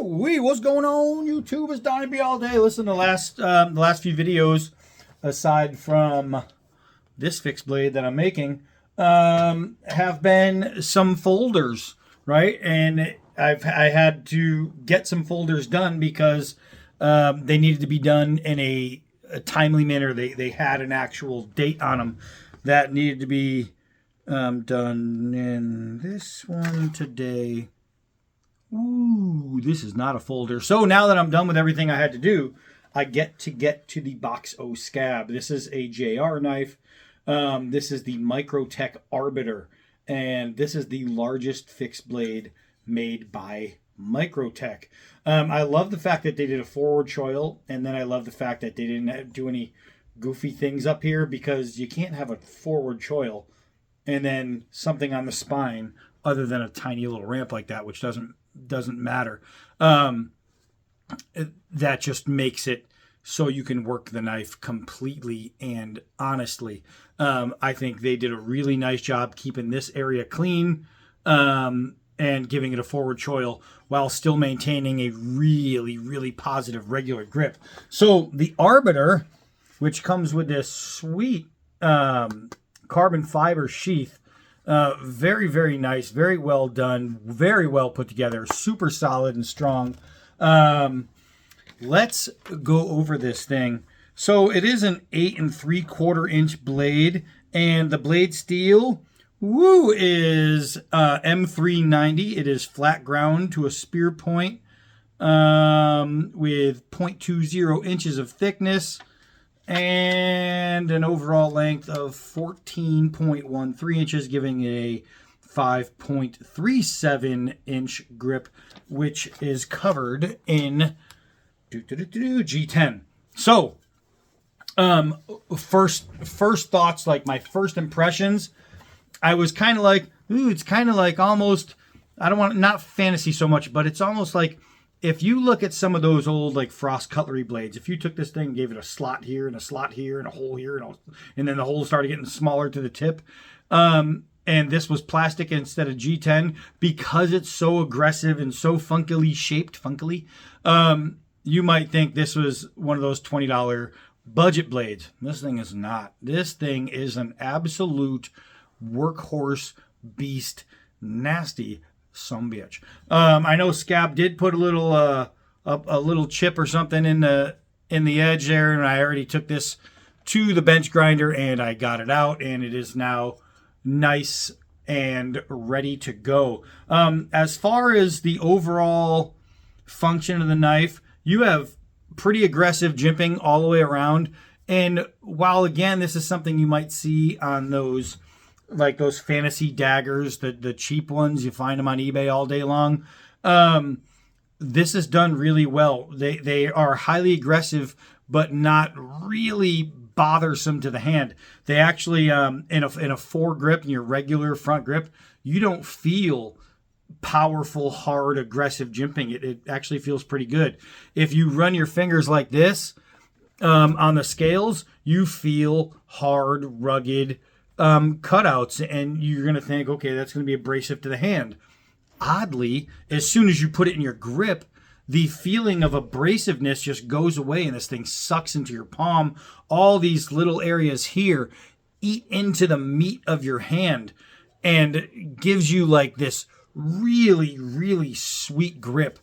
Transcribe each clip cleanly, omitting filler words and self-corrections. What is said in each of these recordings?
Woo-wee, what's going on, YouTube? It's Donnie B all day. Listen, the last few videos, aside from this fixed blade that I'm making, have been some folders, right? And I had to get some folders done because they needed to be done in a timely manner. They had an actual date on them that needed to be done in this one today. Ooh, this is not a folder. So now that I'm done with everything I had to do, I get to the Box O scab. This is a JR knife. This is the Microtech Arbiter. And this is the largest fixed blade made by Microtech. I love the fact that they did a forward choil, and then I love the fact that they didn't do any goofy things up here, because you can't have a forward choil and then something on the spine other than a tiny little ramp like that, which doesn't matter. That just makes it so you can work the knife completely and honestly. I think they did a really nice job keeping this area clean and giving it a forward choil while still maintaining a really, really positive regular grip. So the Arbiter, which comes with this sweet carbon fiber sheath, very, very nice, very well done, very well put together, super solid and strong. Let's go over this thing. So it is an 8 3/4 inch blade, and the blade steel, is M390. It is flat ground to a spear point with 0.20 inches of thickness and an overall length of 14.13 inches, giving a 5.37 inch grip, which is covered in G10. So, first thoughts, like my first impressions, I was kind of like, ooh, it's kind of like almost, I don't want, not fantasy so much, but it's almost like, if you look at some of those old like Frost cutlery blades, if you took this thing and gave it a slot here and a slot here and a hole here, and then the holes started getting smaller to the tip, and this was plastic instead of G10, because it's so aggressive and so funkily shaped, you might think this was one of those $20 budget blades. This thing is not. This thing is an absolute workhorse beast, nasty sumbitch. I know Scab did put a little chip or something in the edge there, and I already took this to the bench grinder and I got it out, and it is now nice and ready to go. As far as the overall function of the knife, you have pretty aggressive jimping all the way around, and while again this is something you might see on those fantasy daggers, the cheap ones, you find them on eBay all day long. This is done really well. They are highly aggressive, but not really bothersome to the hand. They actually, in a foregrip, in your regular front grip, you don't feel powerful, hard, aggressive jimping. It actually feels pretty good. If you run your fingers like this on the scales, you feel hard, rugged, cutouts, and you're going to think, okay, that's going to be abrasive to the hand. Oddly, as soon as you put it in your grip, the feeling of abrasiveness just goes away, and this thing sucks into your palm. All these little areas here eat into the meat of your hand and gives you like this really, really sweet grip.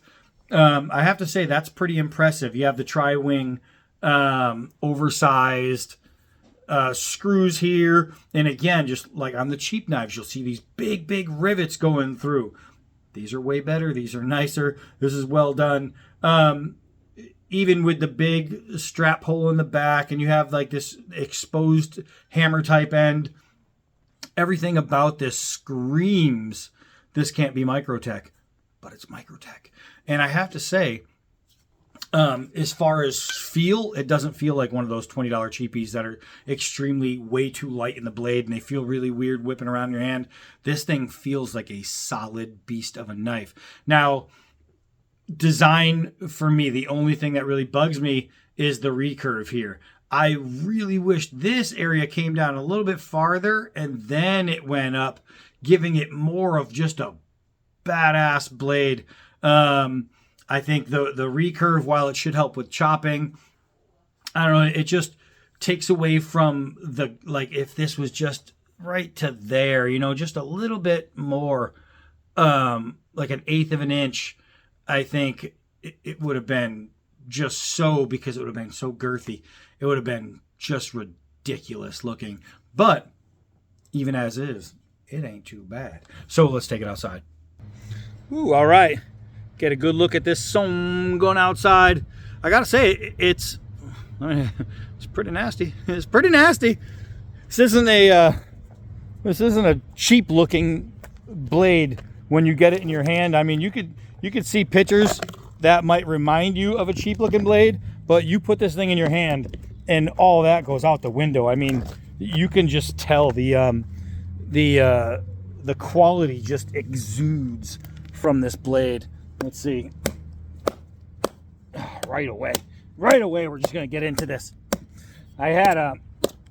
I have to say, that's pretty impressive. You have the tri-wing oversized screws here, and again, just like on the cheap knives, you'll see these big rivets going through. These are way better. These are nicer. This is well done. Even with the big strap hole in the back, and you have like this exposed hammer type end, everything about this screams this can't be Microtech, but it's Microtech. And I have to say, as far as feel, it doesn't feel like one of those $20 cheapies that are extremely way too light in the blade and they feel really weird whipping around your hand. This thing feels like a solid beast of a knife. Now, design for me, the only thing that really bugs me is the recurve here. I really wish this area came down a little bit farther and then it went up, giving it more of just a badass blade. I think the recurve, while it should help with chopping, I don't know, it just takes away from the, like, if this was just right to there, you know, just a little bit more, like an eighth of an inch, I think it would have been just so, because it would have been so girthy, it would have been just ridiculous looking. But even as is, it ain't too bad. So let's take it outside. Ooh, all right. Get a good look at this sun going outside. I gotta say, it's pretty nasty. It's pretty nasty. This isn't a cheap looking blade when you get it in your hand. I mean, you could see pictures that might remind you of a cheap looking blade, but you put this thing in your hand and all that goes out the window. I mean, you can just tell the quality just exudes from this blade. Let's see. Right away, we're just gonna get into this. I had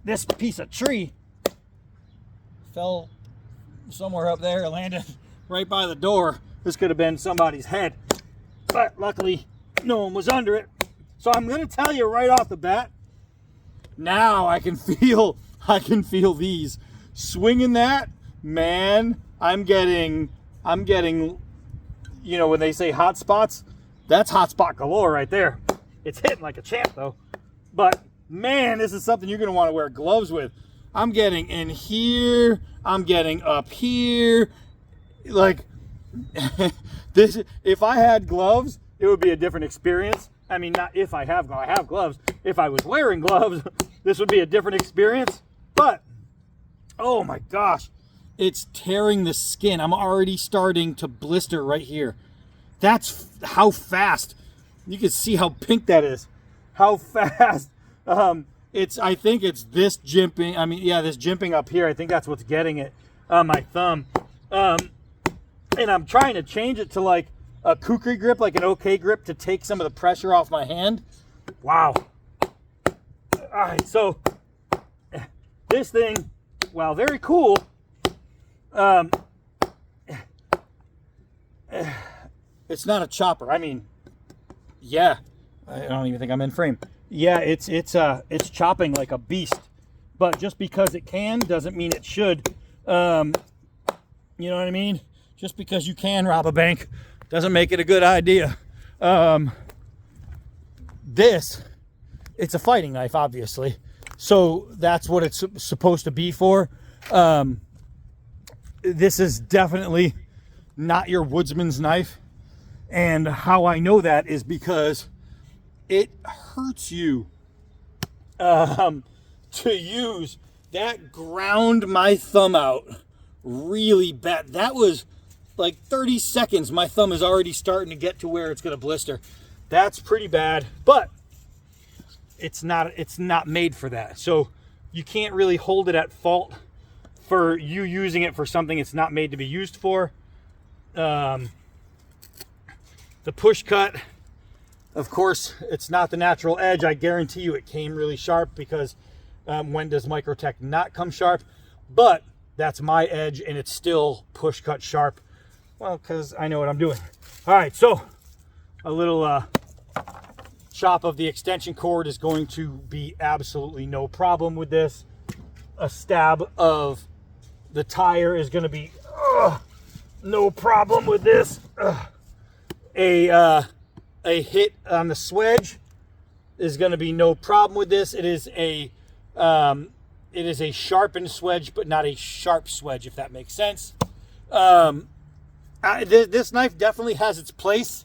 this piece of tree fell somewhere up there, landed right by the door. This could have been somebody's head, but luckily no one was under it. So I'm gonna tell you right off the bat, now I can feel these swinging that, man. I'm getting, you know, when they say hot spots, that's hot spot galore right there. It's hitting like a champ though. But man, this is something you're gonna want to wear gloves with. I'm getting in here, I'm getting up here. Like this, if I had gloves, it would be a different experience. I mean, not if I have gloves. If I was wearing gloves, this would be a different experience. But oh my gosh, it's tearing the skin. I'm already starting to blister right here. That's how fast. You can see how pink that is. How fast. I think it's this jimping. I mean, yeah, this jimping up here. I think that's what's getting it on my thumb. And I'm trying to change it to like a kukri grip, like an OK grip, to take some of the pressure off my hand. Wow. All right, so this thing, while very cool, it's not a chopper. I mean, yeah, I don't even think I'm in frame. Yeah, it's chopping like a beast, but just because it can doesn't mean it should. You know what I mean? Just because you can rob a bank doesn't make it a good idea. It's a fighting knife, obviously, so that's what it's supposed to be for. This is definitely not your woodsman's knife, and how I know that is because it hurts you to use. That ground my thumb out really bad. That was like 30 seconds. My thumb is already starting to get to where it's going to blister. That's pretty bad, but it's not made for that. So you can't really hold it at fault for you using it for something it's not made to be used for. The push cut, of course, it's not the natural edge. I guarantee you it came really sharp, because when does Microtech not come sharp? But that's my edge, and it's still push cut sharp. Well, because I know what I'm doing. All right, so a little chop of the extension cord is going to be absolutely no problem with this. A stab of the tire is going to be no problem with this. A hit on the swedge is going to be no problem with this. It is a sharpened swedge, but not a sharp swedge, if that makes sense. This knife definitely has its place.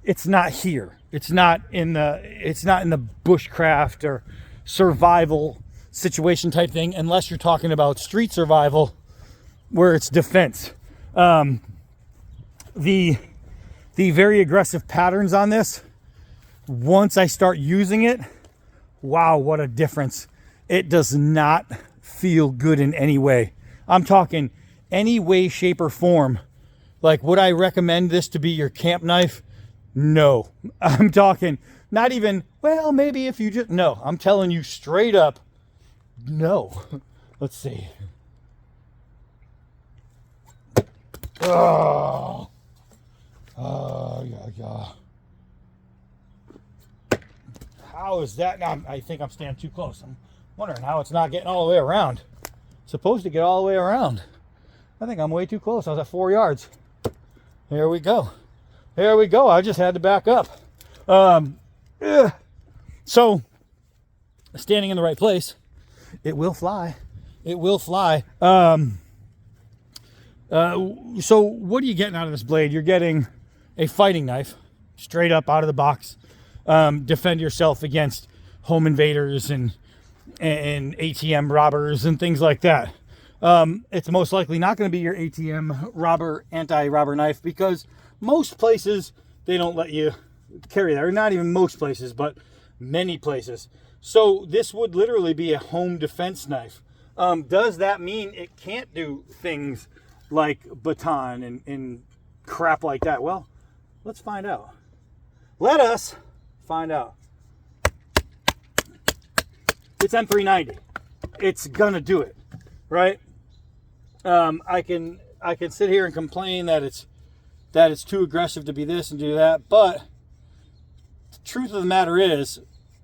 It's not here. It's not in the bushcraft or survival situation type thing, unless you're talking about street survival, where it's defense. The very aggressive patterns on this, once I start using it, wow, what a difference. It does not feel good in any way. I'm talking any way, shape, or form. Like, would I recommend this to be your camp knife? No. I'm talking not even, well, maybe if you just, no. I'm telling you straight up, no. Let's see. Oh, yeah. How is that? Now, I think I'm standing too close. I'm wondering how it's not getting all the way around. It's supposed to get all the way around. I think I'm way too close. I was at 4 yards. Here we go. There we go. I just had to back up. So, standing in the right place, it will fly. It will fly. So what are you getting out of this blade? You're getting a fighting knife, straight up out of the box. Defend yourself against home invaders and ATM robbers and things like that. It's most likely not going to be your ATM robber, anti-robber knife, because most places, they don't let you carry that. Or not even most places, but many places. So this would literally be a home defense knife. Does that mean it can't do things like baton and crap like that? Well, let's find out. Let us find out. It's M390. It's gonna do it, right? I can sit here and complain that it's too aggressive to be this and do that, but the truth of the matter is,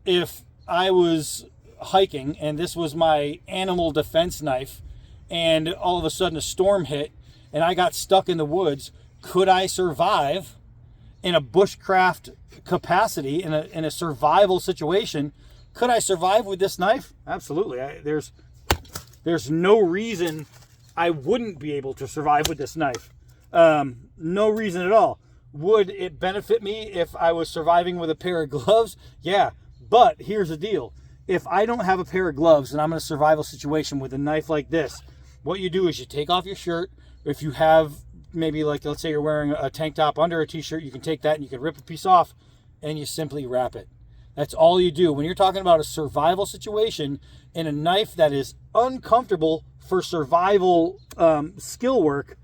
if I was hiking and this was my animal defense knife and all of a sudden a storm hit and I got stuck in the woods, could I survive in a bushcraft capacity, in a survival situation? Could I survive with this knife? Absolutely. There's no reason I wouldn't be able to survive with this knife. No reason at all. Would it benefit me if I was surviving with a pair of gloves? Yeah, but here's the deal. If I don't have a pair of gloves and I'm in a survival situation with a knife like this, what you do is you take off your shirt. If you have maybe, like, let's say you're wearing a tank top under a t-shirt, you can take that and you can rip a piece off and you simply wrap it. That's all you do. When you're talking about a survival situation and a knife that is uncomfortable for survival skill work,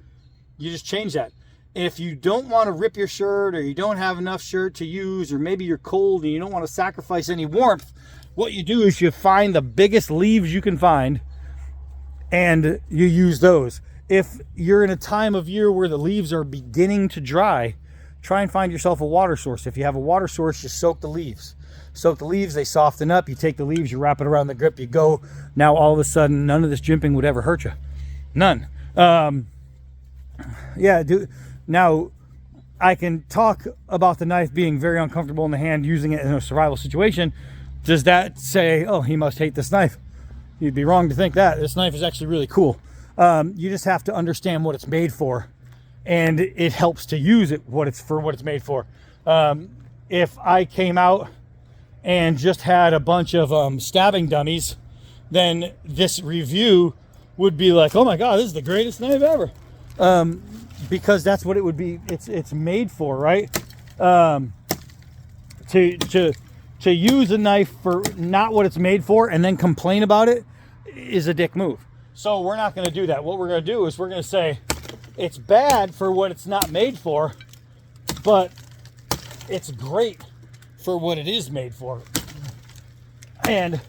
you just change that. If you don't want to rip your shirt, or you don't have enough shirt to use, or maybe you're cold and you don't want to sacrifice any warmth, what you do is you find the biggest leaves you can find and you use those. If you're in a time of year where the leaves are beginning to dry, try and find yourself a water source. If you have a water source, just soak the leaves. Soak the leaves, they soften up. You take the leaves, you wrap it around the grip, you go. Now all of a sudden, none of this jimping would ever hurt you. None. Now, I can talk about the knife being very uncomfortable in the hand, using it in a survival situation. Does that say, oh, he must hate this knife? You'd be wrong to think that. This knife is actually really cool. You just have to understand what it's made for, and it helps to use it what it's made for. If I came out and just had a bunch of stabbing dummies, then this review would be like, oh my god, this is the greatest knife ever, because that's what it would be. It's made for, right? To use a knife for not what it's made for and then complain about it is a dick move. So we're not going to do that. What we're going to do is we're going to say it's bad for what it's not made for, but it's great for what it is made for. And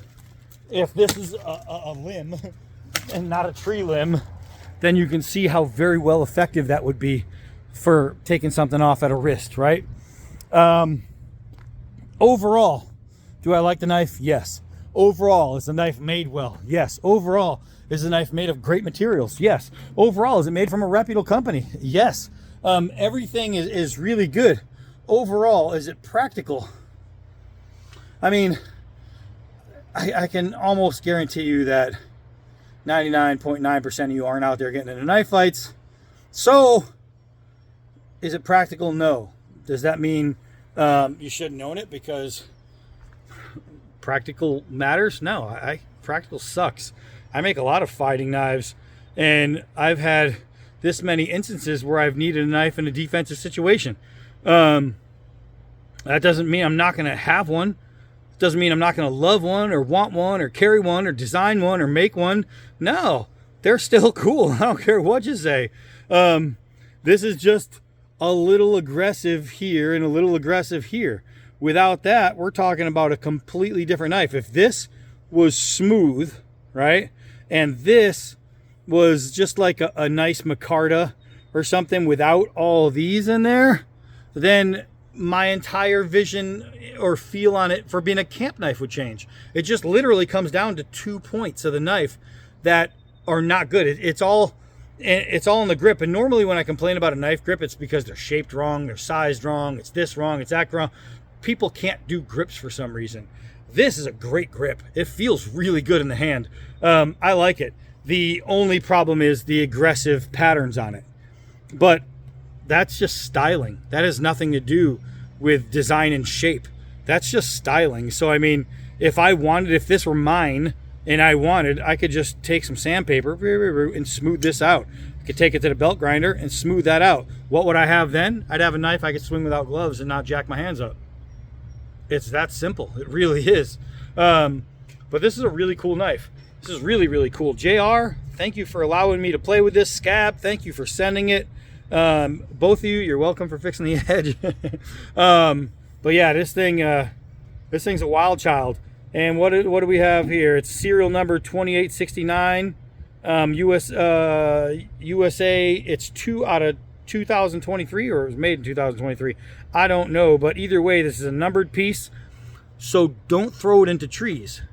if this is a limb and not a tree limb, then you can see how very well effective that would be for taking something off at a wrist, right? Overall, do I like the knife? Yes. Overall, is the knife made well? Yes. Overall, is the knife made of great materials? Yes. Overall, is it made from a reputable company? Yes. Everything is really good. Overall, is it practical? I mean, I can almost guarantee you that 99.9% of you aren't out there getting into knife fights. So, is it practical? No. Does that mean you shouldn't own it because practical matters? No, practical sucks. I make a lot of fighting knives, and I've had this many instances where I've needed a knife in a defensive situation. That doesn't mean I'm not going to have one. It doesn't mean I'm not going to love one or want one or carry one or design one or make one. No, they're still cool. I don't care what you say. This is just a little aggressive here and a little aggressive here. Without that, we're talking about a completely different knife. If this was smooth, right, and this was just like a nice micarta or something without all these in there, then my entire vision or feel on it for being a camp knife would change. It just literally comes down to 2 points of the knife that are not good. It's all in the grip. And normally when I complain about a knife grip, it's because they're shaped wrong, they're sized wrong, it's this wrong, it's that wrong. People can't do grips for some reason. This is a great grip. It feels really good in the hand. I like it. The only problem is the aggressive patterns on it. But that's just styling. That has nothing to do with design and shape. That's just styling. So, I mean, if this were mine and I could just take some sandpaper and smooth this out. I could take it to the belt grinder and smooth that out. What would I have then? I'd have a knife I could swing without gloves and not jack my hands up. It's that simple. It really is. But this is a really cool knife. This is really, really cool. JR, thank you for allowing me to play with this. Scab, thank you for sending it. Both of you, you're welcome for fixing the edge. But yeah, this thing's a wild child. And what do we have here? It's serial number 2869. USA. It's 2 out of 2023, or it was made in 2023. I don't know, but either way, this is a numbered piece. So don't throw it into trees.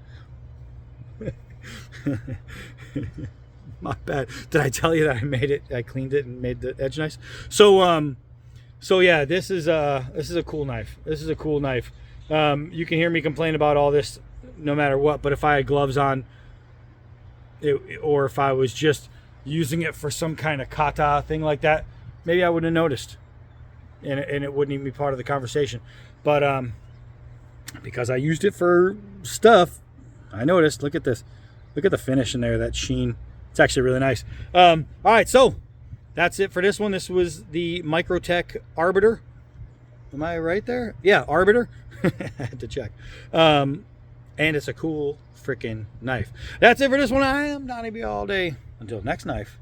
My bad. Did I tell you that I cleaned it and made the edge nice? So yeah, this is a cool knife. This is a cool knife. You can hear me complain about all this no matter what, but if I had gloves on, or if I was just using it for some kind of kata thing like that, maybe I wouldn't have noticed, and it wouldn't even be part of the conversation. But because I used it for stuff, I noticed. Look at this. Look at the finish in there, that sheen. It's actually really nice. All right, so that's it for this one. This was the Microtech Arbiter. Am I right there? Yeah, Arbiter. I had to check. And it's a cool freaking knife. That's it for this one. I am Donnie B all day. Until next knife.